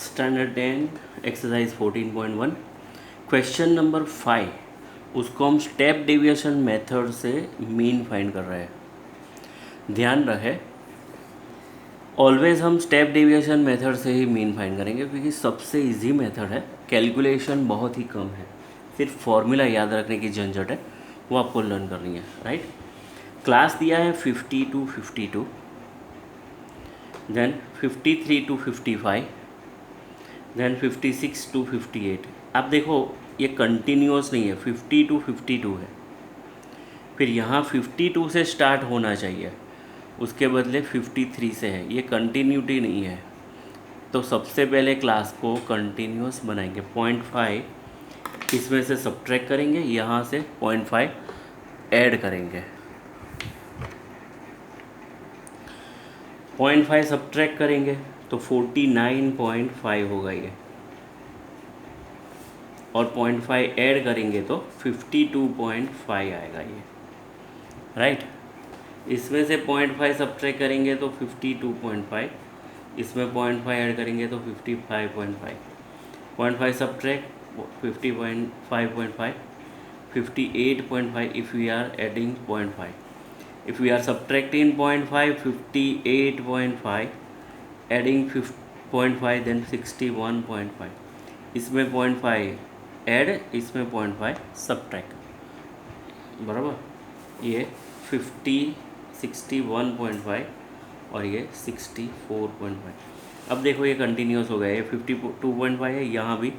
Standard 10 exercise 14.1 question number 5 उसको हम step deviation method से मीन फाइंड कर रहे हैं। ध्यान रहे ऑलवेज हम स्टेप डेविएशन मेथड से ही मीन फाइंड करेंगे क्योंकि सबसे इजी मेथड है, कैलकुलेशन बहुत ही कम है, सिर्फ फॉर्मूला याद रखने की झंझट है, वो आपको लर्न करनी है। राइट, क्लास दिया है 50 to 52, then 53 to 55, then 56 to 58। आप देखो ये कंटिन्यूस नहीं है, 50 to 52 है, फिर यहाँ 52 से स्टार्ट होना चाहिए, उसके बदले 53 से है, ये कंटिन्यूटी नहीं है। तो सबसे पहले क्लास को कंटिन्यूस बनाएंगे। 0.5 इसमें से सब्ट्रैक्ट करेंगे, यहाँ से 0.5 ऐड करेंगे। 0.5 सब्ट्रैक्ट करेंगे तो 49.5 होगा ये, और 0.5 ऐड करेंगे तो 52.5 आएगा ये। राइट, इसमें से 0.5 सब्ट्रैक्ट करेंगे तो 52.5, इसमें 0.5 ऐड करेंगे तो 55.5, 0.5 subtract 50.5.5, 58.5 if we are adding 0.5, if we are subtracting 0.5, 58.5, adding 0.5 then 61.5, इसमें 0.5 ऐड, इसमें 0.5 सब्ट्रैक्ट, बराबर, ये 61.5 और ये 64.5। अब देखो ये कंटिन्यूस हो गया, ये 52.5 है, यहाँ भी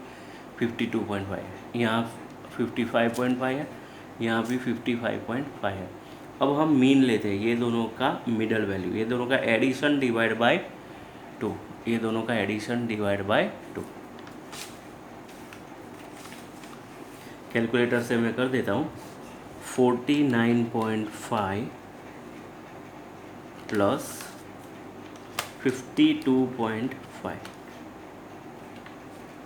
52.5 है, यहाँ 55.5 है, यहाँ भी 55.5 है। अब हम मीन लेते हैं, ये दोनों का मिडल वैल्यू, ये दोनों का एडिशन डिवाइड बाय 2, ये दोनों का एडिशन डिवाइड बाय 2। कैलकुलेटर से मैं कर देता हूँ, 49.5 प्लस 52.5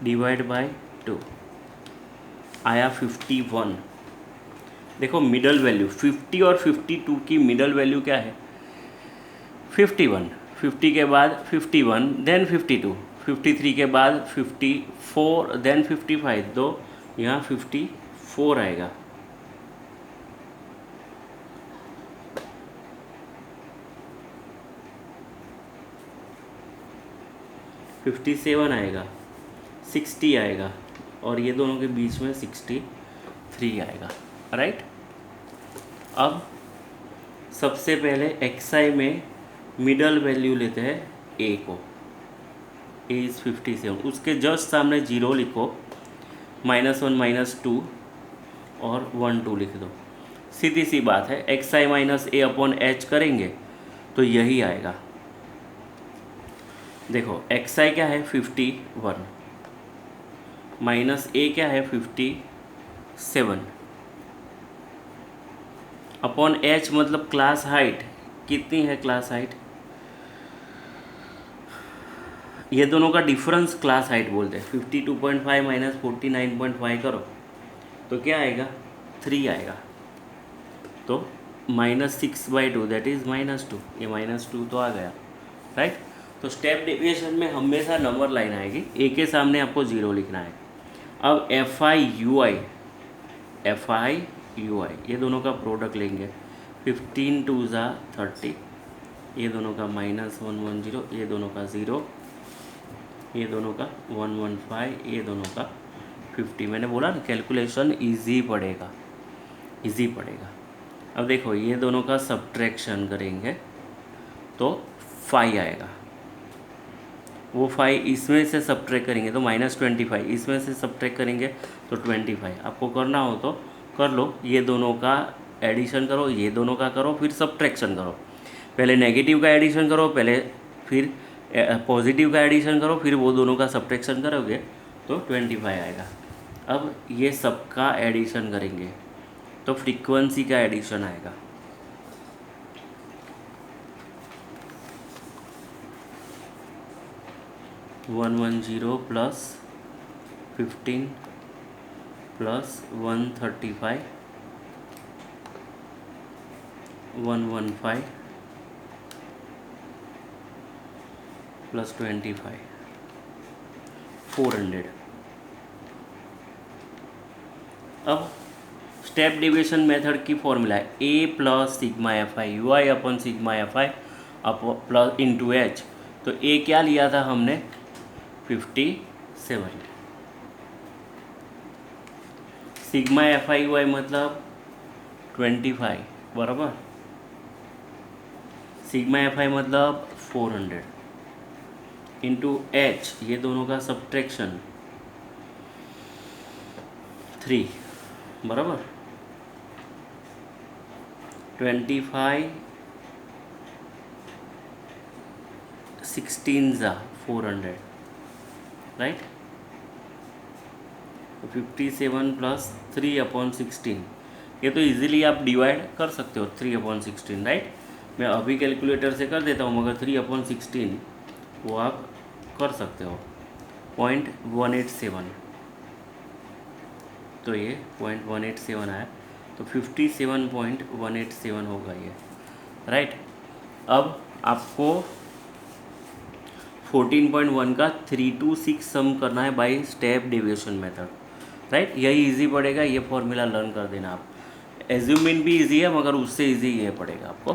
डिवाइड बाय 2 आया 51। देखो मिडल वैल्यू 50 और 52 की मिडल वैल्यू क्या है? 51, 50 के बाद 51, देन 52, 53 के बाद 54, देन 55, तो यहाँ 54 आएगा। फिफ्टी 57 आएगा, 60 आएगा, और ये दोनों के बीच में 63 आएगा। राइट, अब सबसे पहले xi में मिडल वैल्यू लेते हैं a को, a इज़ 57, उसके जस्ट सामने 0 लिखो, -1 -2 और 1 2 लिख दो। सीधी सी बात है, xi minus a upon h करेंगे तो यही आएगा। देखो xi क्या है 51, माइनस a क्या है 57, अपॉन h मतलब क्लास हाइट कितनी है? क्लास हाइट, ये दोनों का डिफरेंस क्लास हाइट बोलते हैं। 52.5 माइनस 49.5 करो तो क्या आएगा? 3 आएगा, तो -6/2 दैट इज़ -2, ये -2 तो आ गया। राइट, तो स्टेप डेविएशन में हमेशा नंबर लाइन आएगी, ए के सामने आपको 0 लिखना है। अब FI UI ये दोनों का प्रोडक्ट लेंगे, 15 2 ज़ा 30, ये दोनों का -110, ये दोनों का 0, ये दोनों का 115, ये दोनों का 50। मैंने बोला ना कैलकुलेशन इजी पड़ेगा। अब देखो ये दोनों का सब्ट्रैक्शन करेंगे तो 5 आएगा, वो 5 इसमें से सब्ट्रैक्ट करेंगे तो -25, इसमें से सब्ट्रैक्ट करेंगे तो 25। आपको करना हो तो कर लो, ये दोनों का एडिशन करो, ये दोनों का करो, फिर सब्ट्रैक्शन करो। पहले नेगेटिव का एडिशन करो, पहले फिर पॉजिटिव का एडिशन करो, फिर वो दोनों का सब्ट्रैक्शन करोगे तो 25 आएगा। अब ये सबका एडिशन करेंगे तो फ्रीक्वेंसी का एडिशन आएगा। $110 प्लस 15 प्लस 135, 115 प्लस 25, 400। अब स्टेप डेविएशन मेथड की फॉर्मूला है A plus sigma F I U I upon sigma F I up plus into H. तो ए क्या लिया था हमने 57, sigma F I U I मतलब 25 बराबर, सिग्मा एफ आई मतलब 400 इंटू एच, ये दोनों का सब्ट्रैक्शन 3 बराबर 25 16 जा 400 राइट। 57 प्लस 3/16, ये तो इजीली आप डिवाइड कर सकते हो 3/16 राइट। मैं अभी कैलकुलेटर से कर देता हूँ, मगर 3/16 वो आप कर सकते हो 0.187, तो ये 0.187 आया, तो 57.187 होगा ये राइट। अब आपको 14.1 का 3 to 6 सम करना है by step deviation method right. यही इजी पड़ेगा, ये फॉर्मूला लर्न कर देना आप। एज्यूमिन भी इजी है, मगर उससे इजी ये पड़ेगा आपको।